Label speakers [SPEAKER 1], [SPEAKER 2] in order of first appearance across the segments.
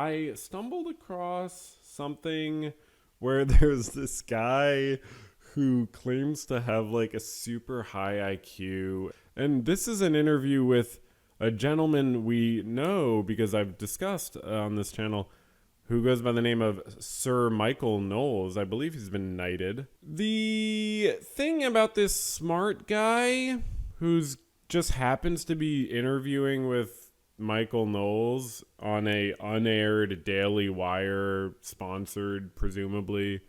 [SPEAKER 1] I stumbled across something where there's this guy who claims to have like a super high IQ. And this is an interview with a gentleman we know because I've discussed on this channel who goes by the name of Sir Michael Knowles. I believe he's been knighted. The thing about this smart guy who's just happens to be interviewing with Michael Knowles on a unaired Daily Wire sponsored, presumably,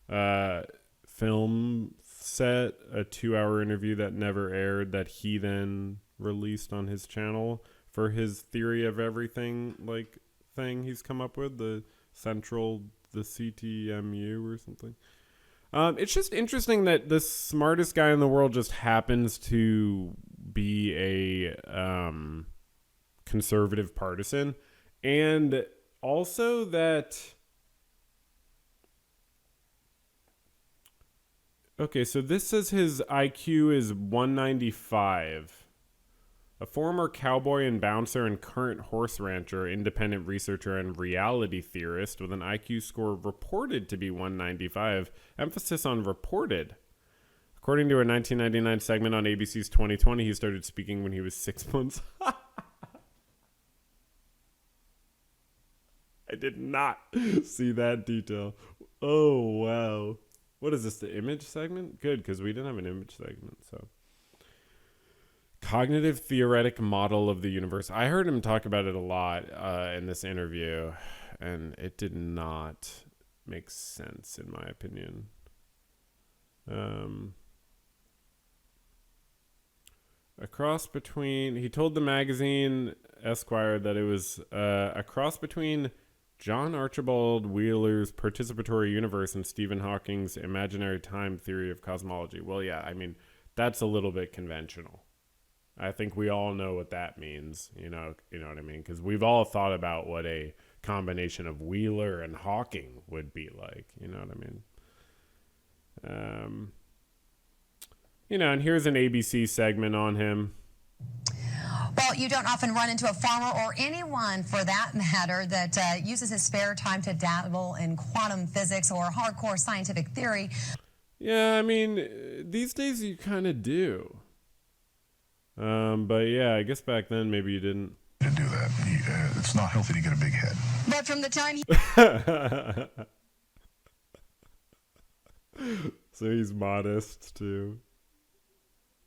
[SPEAKER 1] film set, a 2-hour interview that never aired that he then released on his channel for his theory of everything like thing he's come up with, the CTMU or something. It's just interesting that the smartest guy in the world just happens to be a conservative partisan, and also that okay, so this says his IQ is 195. A former cowboy and bouncer and current horse rancher, independent researcher, and reality theorist with an IQ score reported to be 195. Emphasis on reported. According to a 1999 segment on ABC's 2020, he started speaking when he was 6 months. I did not see that detail. Oh, wow. What is this, the image segment? Good, because we didn't have an image segment, so... Cognitive theoretic model of the universe. I heard him talk about it a lot in this interview, and it did not make sense, in my opinion. A cross between... He told the magazine Esquire that it was a cross between John Archibald Wheeler's participatory universe and Stephen Hawking's imaginary time theory of cosmology. Well, yeah, I mean, that's a little bit conventional. I think we all know what that means, you know what I mean? Because we've all thought about what a combination of Wheeler and Hawking would be like, you know what I mean? And here's an ABC segment on him.
[SPEAKER 2] Well, you don't often run into a farmer or anyone, for that matter, that uses his spare time to dabble in quantum physics or hardcore scientific theory.
[SPEAKER 1] Yeah, I mean, these days you kind of do. But yeah, I guess back then maybe you didn't.
[SPEAKER 3] To do that, it's not healthy to get a big head.
[SPEAKER 2] But from the time
[SPEAKER 1] So he's modest too,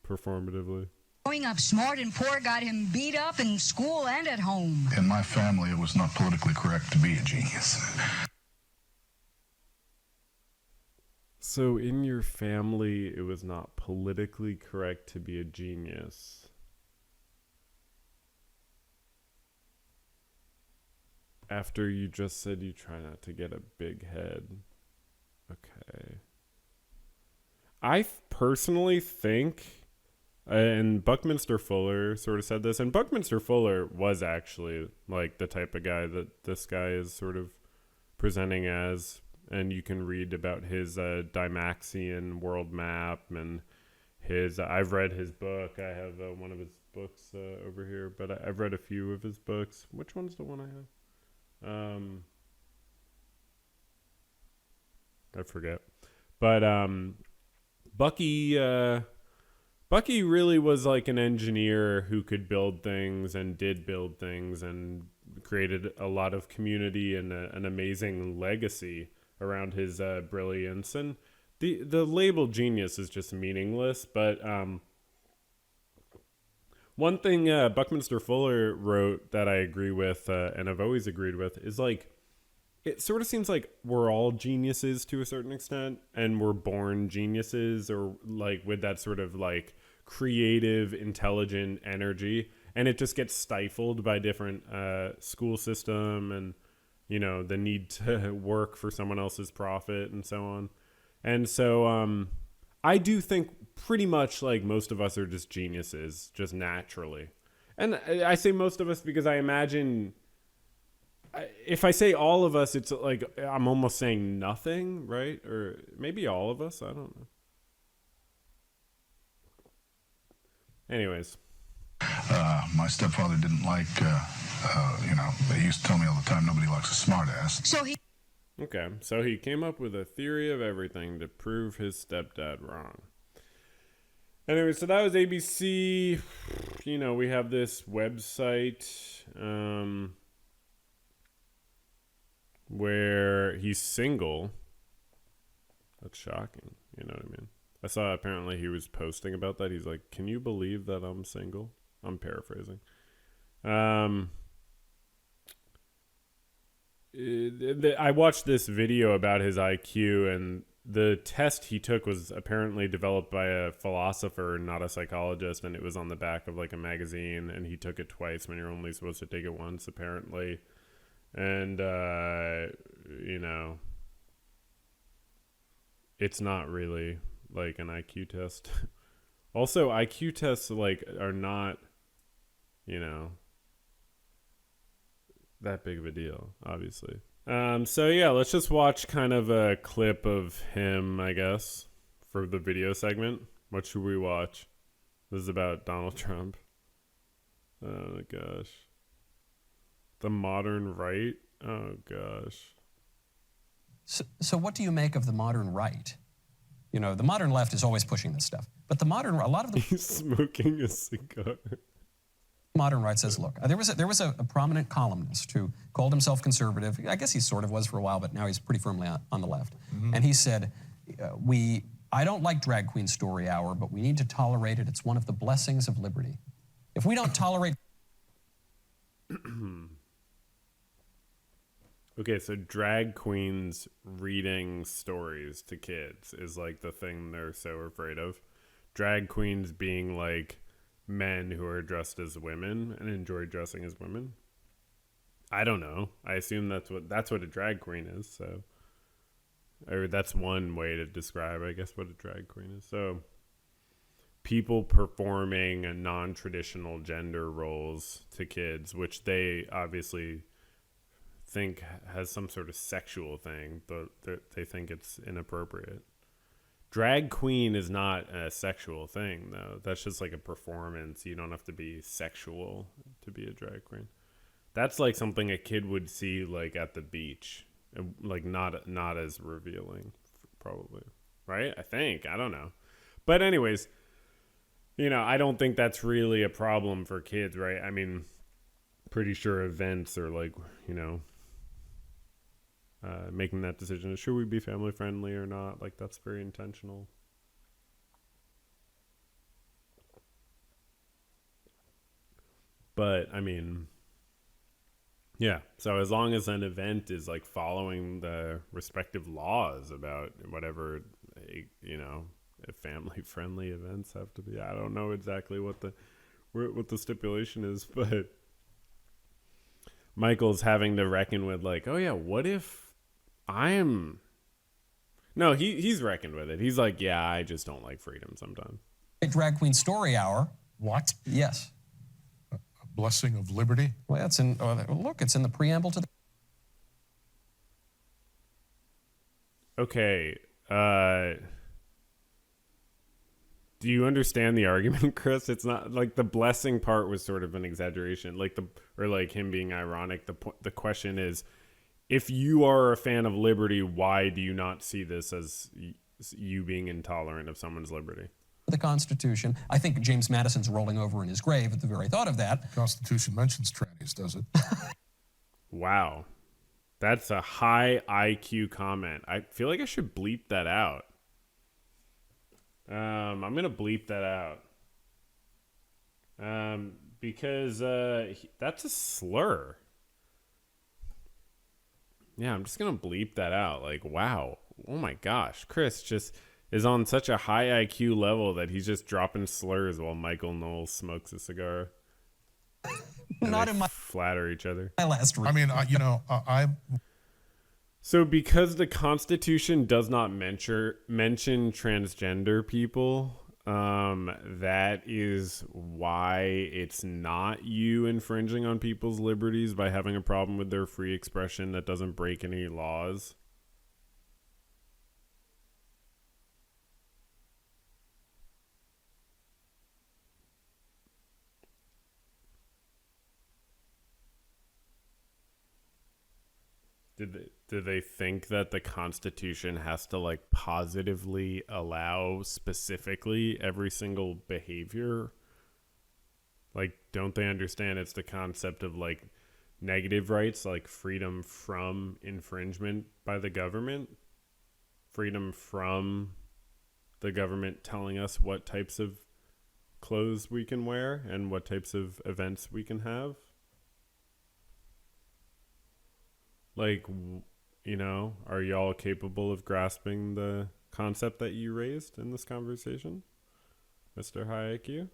[SPEAKER 1] performatively.
[SPEAKER 4] Growing up smart and poor got him beat up in school and at home.
[SPEAKER 3] In my family, it was not politically correct to be a genius.
[SPEAKER 1] So in your family, it was not politically correct to be a genius. After you just said you try not to get a big head. Okay. I personally think, and Buckminster Fuller sort of said this, and Buckminster Fuller was actually like the type of guy that this guy is sort of presenting as. And you can read about his Dymaxion world map and his... I've read his book. I have one of his books over here, but I've read a few of his books. Which one's the one I have? I forget. But Bucky really was like an engineer who could build things and did build things and created a lot of community and an amazing legacy around his brilliance. And the label genius is just meaningless, but one thing Buckminster Fuller wrote that I agree with and I've always agreed with is like, it sort of seems like we're all geniuses to a certain extent, and we're born geniuses, or like with that sort of like creative, intelligent energy, and it just gets stifled by different school system and the need to work for someone else's profit and so on. And so I do think pretty much like most of us are just geniuses, just naturally. And I say most of us because I imagine if I say all of us, it's like I'm almost saying nothing, right? Or maybe all of us, I don't know. Anyways.
[SPEAKER 3] My stepfather didn't like They used to tell me all the time nobody likes a smart ass.
[SPEAKER 4] So he
[SPEAKER 1] Okay, so he came up with a theory of everything to prove his stepdad wrong. Anyway, so that was ABC. We have this website where he's single. That's shocking. You know what I mean? I saw apparently he was posting about that. He's like, "Can you believe that I'm single?" I'm paraphrasing. I watched this video about his IQ, and the test he took was apparently developed by a philosopher, not a psychologist, and it was on the back of like a magazine, and he took it twice when you're only supposed to take it once, apparently. And, it's not really like an IQ test. Also, IQ tests are not, that big of a deal, obviously. So yeah, let's just watch kind of a clip of him, I guess, for the video segment. What should we watch? This is about Donald Trump. Oh my gosh. The modern right? Oh gosh.
[SPEAKER 5] So what do you make of the modern right? The modern left is always pushing this stuff. But a lot of the
[SPEAKER 1] He's smoking a cigar.
[SPEAKER 5] modern right says, look, there was a prominent columnist who called himself conservative. I guess he sort of was for a while, but now he's pretty firmly on the left. Mm-hmm. And he said, I don't like Drag Queen Story Hour, but we need to tolerate it. It's one of the blessings of liberty. If we don't tolerate...
[SPEAKER 1] Okay, so drag queens reading stories to kids is like the thing they're so afraid of. Drag queens being like men who are dressed as women and enjoy dressing as women. I don't know. I assume that's what a drag queen is. So, or that's one way to describe, I guess, what a drag queen is. So, people performing non-traditional gender roles to kids, which they obviously think has some sort of sexual thing, but they think it's inappropriate. Drag queen is not a sexual thing, though. That's just like a performance. You don't have to be sexual to be a drag queen. That's like something a kid would see like at the beach, like not as revealing, probably, right? I think. I don't know. But anyways, I don't think that's really a problem for kids, right? I mean, pretty sure events are like, making that decision. Should we be family friendly or not? Like, that's very intentional. But, I mean, yeah. So as long as an event is like following the respective laws about whatever, family friendly events have to be. I don't know exactly what the stipulation is, but Michael's having to reckon with like, oh yeah, what if No, he's reckoned with it. He's like, yeah, I just don't like freedom sometimes.
[SPEAKER 5] Drag Queen Story Hour.
[SPEAKER 6] What?
[SPEAKER 5] Yes.
[SPEAKER 6] A blessing of liberty?
[SPEAKER 5] Well, it's in the preamble to the...
[SPEAKER 1] Okay. Do you understand the argument, Chris? It's not like the blessing part was sort of an exaggeration, or him being ironic. The question is, if you are a fan of liberty, why do you not see this as you being intolerant of someone's liberty?
[SPEAKER 5] The Constitution. I think James Madison's rolling over in his grave at the very thought of that.
[SPEAKER 6] The Constitution mentions trannies, does it?
[SPEAKER 1] Wow. That's a high IQ comment. I feel like I should bleep that out. I'm going to bleep that out. Because that's a slur. Yeah, I'm just going to bleep that out. Like, wow. Oh my gosh. Chris just is on such a high IQ level that he's just dropping slurs while Michael Knowles smokes a cigar.
[SPEAKER 5] Not in my...
[SPEAKER 1] flatter each other.
[SPEAKER 5] My last read.
[SPEAKER 6] I mean, I
[SPEAKER 1] So because the Constitution does not mention transgender people, that is why it's not you infringing on people's liberties by having a problem with their free expression that doesn't break any laws. Do they think that the Constitution has to like positively allow specifically every single behavior? Like, don't they understand it's the concept of like negative rights, like freedom from infringement by the government, freedom from the government telling us what types of clothes we can wear and what types of events we can have? Like, are y'all capable of grasping the concept that you raised in this conversation, Mr. High IQ?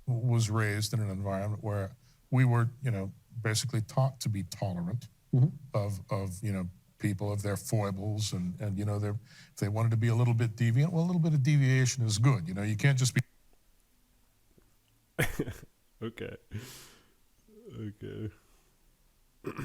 [SPEAKER 6] Was raised in an environment where we were, basically taught to be tolerant of people, of their foibles, and if they wanted to be a little bit deviant, well, a little bit of deviation is good. You can't just be.
[SPEAKER 1] Okay.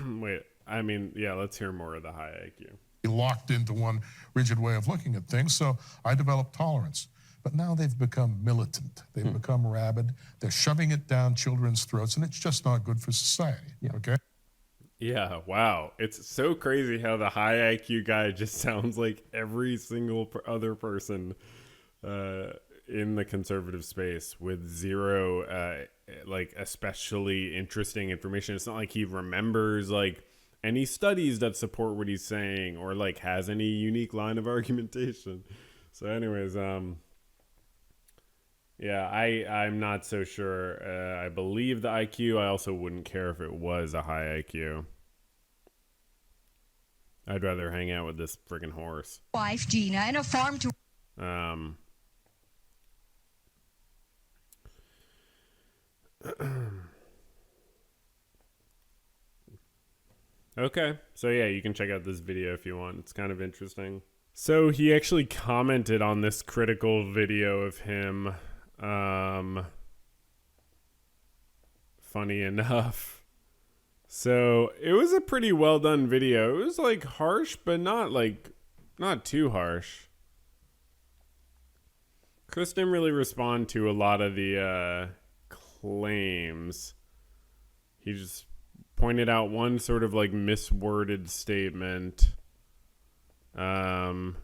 [SPEAKER 1] Wait, let's hear more of the high IQ.
[SPEAKER 6] Locked into one rigid way of looking at things. So I developed tolerance. But now they've become militant. They've become rabid. They're shoving it down children's throats, and it's just not good for society.
[SPEAKER 5] Yeah.
[SPEAKER 6] Okay?
[SPEAKER 1] Yeah, wow. It's so crazy how the high IQ guy just sounds like every single other person in the conservative space with zero, especially interesting information. It's not like he remembers, any studies that support what he's saying or, has any unique line of argumentation. So anyways, yeah, I'm not so sure. I believe the IQ. I also wouldn't care if it was a high IQ. I'd rather hang out with this friggin' horse.
[SPEAKER 4] Wife Gina and a farm to.
[SPEAKER 1] Okay, so yeah, you can check out this video if you want. It's kind of interesting. So he actually commented on this critical video of him. Funny enough. So it was a pretty well done video. It was harsh, but not too harsh. Chris didn't really respond to a lot of the claims. He just pointed out one sort of misworded statement. And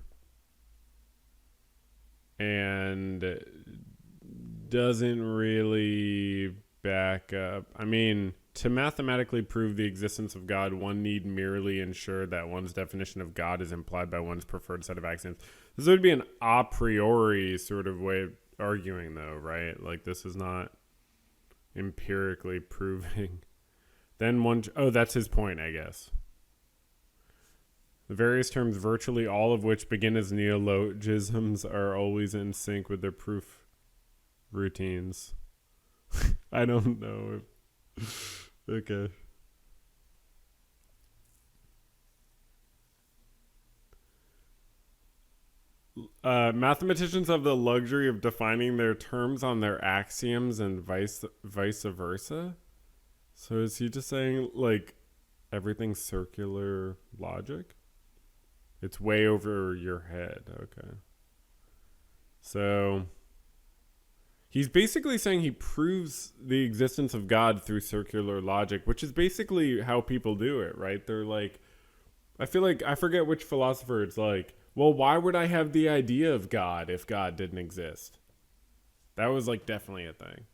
[SPEAKER 1] doesn't really back up. I mean, to mathematically prove the existence of God, one need merely ensure that one's definition of God is implied by one's preferred set of axioms. This would be an a priori sort of way of arguing, though, right? This is not empirically proving. Then that's his point, I guess. The various terms, virtually all of which begin as neologisms, are always in sync with their proof routines. I don't know. Okay. Mathematicians have the luxury of defining their terms on their axioms and vice versa. So is he just saying everything's circular logic? It's way over your head. Okay. So he's basically saying he proves the existence of God through circular logic, which is basically how people do it, right? They're I forget which philosopher it's well, why would I have the idea of God if God didn't exist? That was definitely a thing.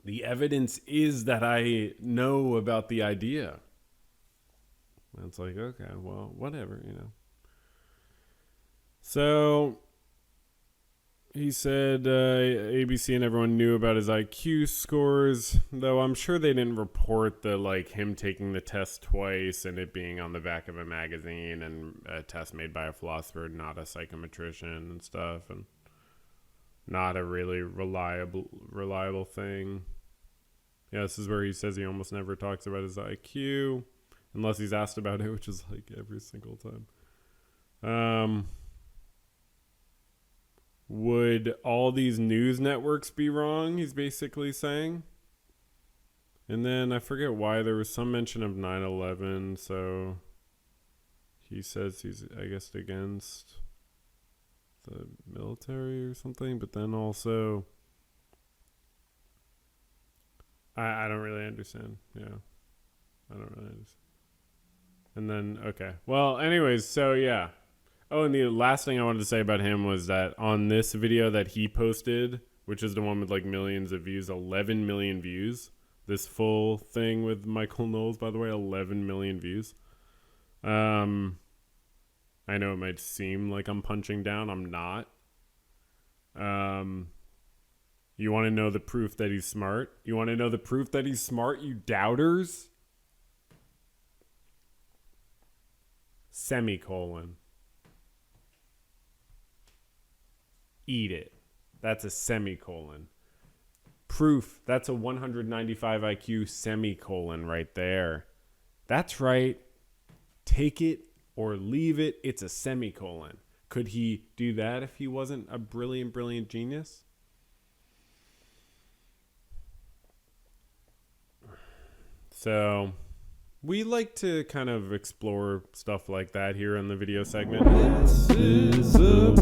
[SPEAKER 1] The evidence is that I know about the idea. And it's okay, well, whatever, So he said ABC and everyone knew about his IQ scores, though I'm sure they didn't report the him taking the test twice and it being on the back of a magazine and a test made by a philosopher, not a psychometrician and stuff, and not a really reliable thing. Yeah, this is where he says he almost never talks about his IQ unless he's asked about it, which is every single time. Would all these news networks be wrong? He's basically saying. And then I forget why there was some mention of 9/11. So he says he's, I guess, against the military or something. But then also, I don't really understand. Yeah. I don't really understand. And then, okay. Well, anyways, so yeah. Oh, and the last thing I wanted to say about him was that on this video that he posted, which is the one with like millions of views, 11 million views. This full thing with Michael Knowles, by the way, 11 million views. I know it might seem like I'm punching down. I'm not. You want to know the proof that he's smart? You want to know the proof that he's smart, you doubters? Semicolon. Eat it. That's a semicolon. Proof. That's a 195 IQ semicolon right there. That's right. Take it or leave it. It's a semicolon. Could he do that if he wasn't a brilliant, brilliant genius? So we like to kind of explore stuff like that here in the video segment. This is a